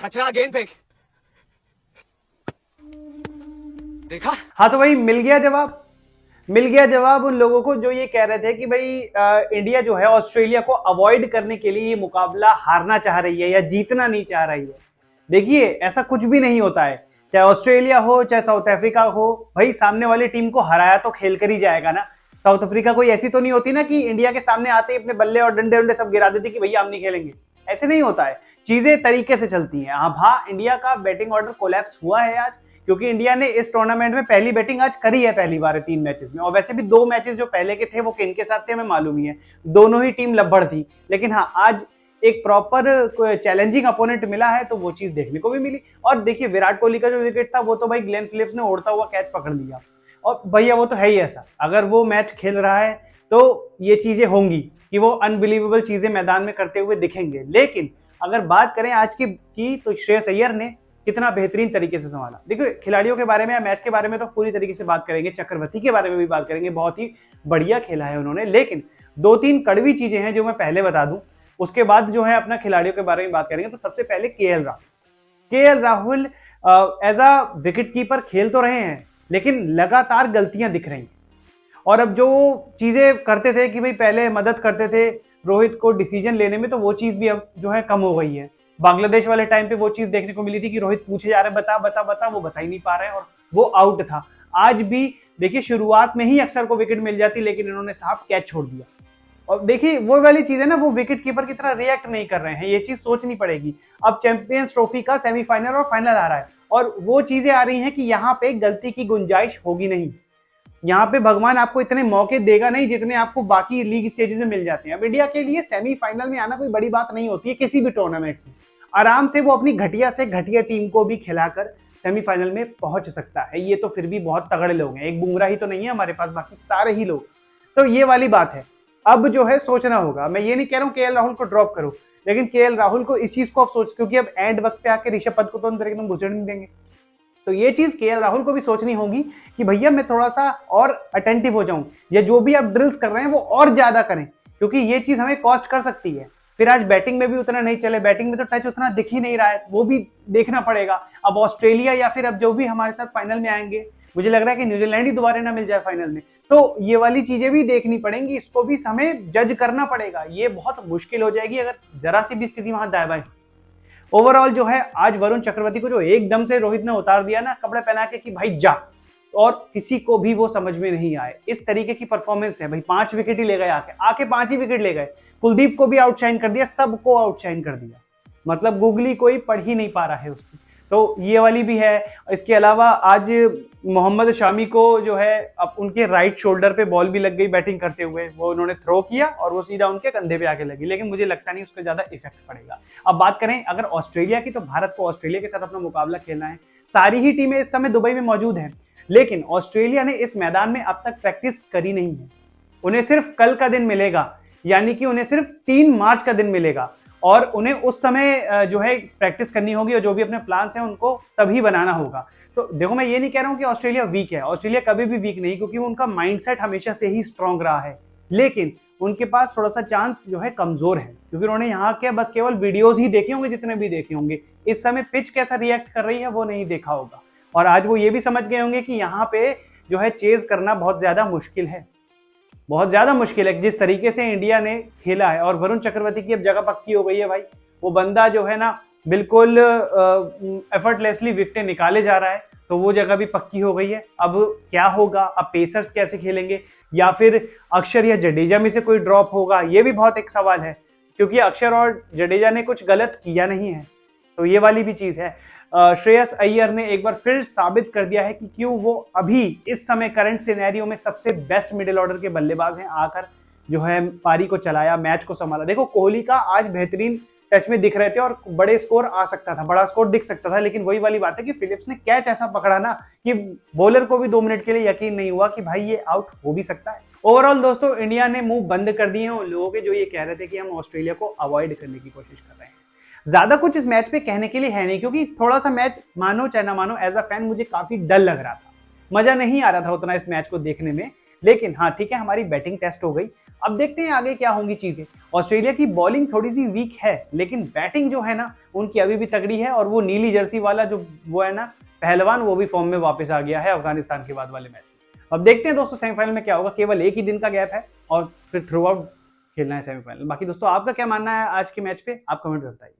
कचरा गेंद फेंक। देखा? हाँ तो भाई मिल गया जवाब। मिल गया जवाब उन लोगों को जो ये कह रहे थे कि भाई इंडिया जो है ऑस्ट्रेलिया को अवॉइड करने के लिए ये मुकाबला हारना चाह रही है या जीतना नहीं चाह रही है। देखिए ऐसा कुछ भी नहीं होता है, चाहे ऑस्ट्रेलिया हो चाहे साउथ अफ्रीका हो, भाई सामने वाली टीम को हराया तो खेल कर ही जाएगा ना। साउथ अफ्रीका कोई ऐसी तो नहीं होती ना कि इंडिया के सामने आते ही अपने बल्ले और डंडे वंडे सब गिरा देती कि भैया हम नहीं खेलेंगे। ऐसे नहीं होता है, चीजें तरीके से चलती हैं। हाँ, इंडिया का बैटिंग ऑर्डर कोलैप्स हुआ है आज, क्योंकि इंडिया ने इस टूर्नामेंट में पहली बैटिंग आज करी है पहली बार 3 मैचेस में। और वैसे भी 2 मैचेस जो पहले के थे वो किन के साथ थे हमें मालूम ही है, दोनों ही टीम लब्बड़ थी। लेकिन हाँ, आज एक प्रॉपर चैलेंजिंग अपोनेंट मिला है तो वो चीज देखने को भी मिली। और देखिए विराट कोहली का जो विकेट था वो तो भाई ग्लेन फिलिप्स ने उड़ता हुआ कैच पकड़ लिया। और भैया वो तो है ही ऐसा, अगर वो मैच खेल रहा है तो ये चीजें होंगी कि वो अनबिलीवेबल चीजें मैदान में करते हुए दिखेंगे। लेकिन अगर बात करें आज की तो श्रेयस अय्यर ने कितना बेहतरीन तरीके से संभाला। देखिए खिलाड़ियों के बारे में या मैच के बारे में तो पूरी तरीके से बात करेंगे, चक्रवर्ती के बारे में भी बात करेंगे, बहुत ही बढ़िया खेला है उन्होंने। लेकिन 2-3 कड़वी चीजें हैं जो मैं पहले बता दूं, उसके बाद जो है अपना खिलाड़ियों के बारे में बात करेंगे। तो सबसे पहले KL Rahul as a wicket keeper खेल तो रहे हैं लेकिन लगातार गलतियां दिख रही। और अब जो चीजें करते थे कि भाई पहले मदद करते थे रोहित को डिसीजन लेने में, तो वो चीज भी अब जो है कम हो गई है। बांग्लादेश वाले टाइम पे वो चीज देखने को मिली थी कि रोहित पूछे जा रहे बता बता बता, वो बता ही नहीं पा रहे हैं और वो आउट था। आज भी देखिए शुरुआत में ही अक्षर को विकेट मिल जाती लेकिन इन्होंने साफ कैच छोड़ दिया। और देखिए वो वाली चीज है ना, वो विकेट कीपर की तरह रिएक्ट नहीं कर रहे हैं, ये चीज सोचनी पड़ेगी। अब चैंपियंस ट्रॉफी का सेमीफाइनल और फाइनल आ रहा है और वो चीजें आ रही हैं कि यहाँ पे गलती की गुंजाइश होगी नहीं। यहाँ पे भगवान आपको इतने मौके देगा नहीं जितने आपको बाकी लीग स्टेजेस में मिल जाते हैं। अब इंडिया के लिए सेमीफाइनल में आना कोई बड़ी बात नहीं होती है किसी भी टूर्नामेंट में। आराम से वो अपनी घटिया से घटिया टीम को भी खिलाकर सेमीफाइनल में पहुंच सकता है। ये तो फिर भी बहुत तगड़े लोग हैं, एक बुमराह ही तो नहीं है हमारे पास, बाकी सारे ही लोग। तो ये वाली बात है। अब जो है सोचना होगा, मैं ये नहीं कह रहा हूँ केएल राहुल को ड्रॉप करो, लेकिन केएल राहुल को इस चीज को अब सोच, क्योंकि अब एंड वक्त पे आके ऋषभ पंत को तो अंदर एकदम घुसड़ नहीं देंगे। तो ये चीज केएल राहुल को भी सोचनी होगी कि भैया मैं थोड़ा सा और अटेंटिव हो जाऊं, या जो भी आप ड्रिल्स कर रहे हैं वो और ज्यादा करें, क्योंकि ये चीज हमें कॉस्ट कर सकती है। फिर आज बैटिंग में भी उतना नहीं चले, बैटिंग में तो टच उतना दिख ही नहीं रहा है, वो भी देखना पड़ेगा। अब ऑस्ट्रेलिया या फिर अब जो भी हमारे साथ फाइनल में आएंगे, मुझे लग रहा है कि न्यूजीलैंड ही दोबारा ना मिल जाए फाइनल में, तो ये वाली चीजें भी देखनी पड़ेंगी, इसको भी हमें जज करना पड़ेगा। ये बहुत मुश्किल हो जाएगी अगर जरा सी भी स्थिति वहां दाएं बाएं। ओवरऑल जो है आज वरुण चक्रवर्ती को जो एकदम से रोहित ने उतार दिया ना कपड़े पहना के कि भाई जा, और किसी को भी वो समझ में नहीं आए, इस तरीके की परफॉर्मेंस है भाई। 5 विकेट ही ले गए, आके 5 ही विकेट ले गए, कुलदीप को भी आउटशाइन कर दिया, सबको आउटशाइन कर दिया, मतलब गूगली कोई पढ़ ही नहीं पा रहा है उसकी। तो ये वाली भी है। इसके अलावा आज मोहम्मद शामी को जो है अब उनके राइट शोल्डर पे बॉल भी लग गई बैटिंग करते हुए, वो उन्होंने थ्रो किया और वो सीधा उनके कंधे पे आके लगी, लेकिन मुझे लगता नहीं उसका ज्यादा इफेक्ट पड़ेगा। अब बात करें अगर ऑस्ट्रेलिया की, तो भारत को ऑस्ट्रेलिया के साथ अपना मुकाबला खेलना है। सारी ही टीमें इस समय दुबई में मौजूद हैं, लेकिन ऑस्ट्रेलिया ने इस मैदान में अब तक प्रैक्टिस करी नहीं है। उन्हें सिर्फ कल का दिन मिलेगा, यानी कि उन्हें सिर्फ 3 मार्च का दिन मिलेगा, और उन्हें उस समय जो है प्रैक्टिस करनी होगी और जो भी अपने प्लान्स हैं उनको तभी बनाना होगा। तो देखो मैं ये नहीं कह रहा हूं कि ऑस्ट्रेलिया वीक है, ऑस्ट्रेलिया कभी भी वीक नहीं, क्योंकि उनका माइंडसेट हमेशा से ही स्ट्रांग रहा है। लेकिन उनके पास थोड़ा सा चांस जो है कमजोर है, क्योंकि उन्होंने यहाँ के बस केवल वीडियोज ही देखे होंगे जितने भी देखे होंगे, इस समय पिच कैसा रिएक्ट कर रही है वो नहीं देखा होगा। और आज वो ये भी समझ गए होंगे कि यहाँ पे जो है चेज करना बहुत ज्यादा मुश्किल है, बहुत ज्यादा मुश्किल है जिस तरीके से इंडिया ने खेला है। और वरुण चक्रवर्ती की अब जगह पक्की हो गई है भाई, वो बंदा जो है ना बिल्कुल एफर्टलेसली विकेटें निकाले जा रहा है, तो वो जगह भी पक्की हो गई है। अब क्या होगा, अब पेसर्स कैसे खेलेंगे, या फिर अक्षर या जडेजा में से कोई ड्रॉप होगा, ये भी बहुत एक सवाल है, क्योंकि अक्षर और जडेजा ने कुछ गलत किया नहीं है, तो ये वाली भी चीज है। श्रेयस अय्यर ने एक बार फिर साबित कर दिया है कि क्यों वो अभी इस समय करंट सिनेरियो में सबसे बेस्ट मिडिल ऑर्डर के बल्लेबाज हैं। आकर जो है पारी को चलाया, मैच को संभाला। देखो कोहली का आज बेहतरीन टच में दिख रहे थे और बड़े स्कोर आ सकता था, बड़ा स्कोर दिख सकता था, लेकिन वही वाली बात है कि फिलिप्स ने कैच ऐसा पकड़ा ना कि बॉलर को भी 2 मिनट के लिए यकीन नहीं हुआ कि भाई ये आउट हो भी सकता है। ओवरऑल दोस्तों इंडिया ने मुंह बंद कर दिए हैं उन लोगों के जो ये कह रहे थे कि हम ऑस्ट्रेलिया को अवॉइड करने की कोशिश कर रहे हैं। ज्यादा कुछ इस मैच पे कहने के लिए है नहीं, क्योंकि थोड़ा सा मैच मानो चाहे ना मानो एज अ फैन मुझे काफी डल लग रहा था, मजा नहीं आ रहा था उतना इस मैच को देखने में। लेकिन हाँ ठीक है, हमारी बैटिंग टेस्ट हो गई। अब देखते हैं आगे क्या होंगी चीजें। ऑस्ट्रेलिया की बॉलिंग थोड़ी सी वीक है, लेकिन बैटिंग जो है ना उनकी अभी भी तगड़ी है, और वो नीली जर्सी वाला जो वो है ना पहलवान, वो भी फॉर्म में वापस आ गया है अफगानिस्तान के बाद वाले मैच में। अब देखते हैं दोस्तों सेमीफाइनल में क्या होगा, केवल एक ही दिन का गैप है और फिर थ्रू आउट खेलना है सेमीफाइनल। बाकी दोस्तों आपका क्या मानना है आज के मैच पे, आप कमेंट में बताइए।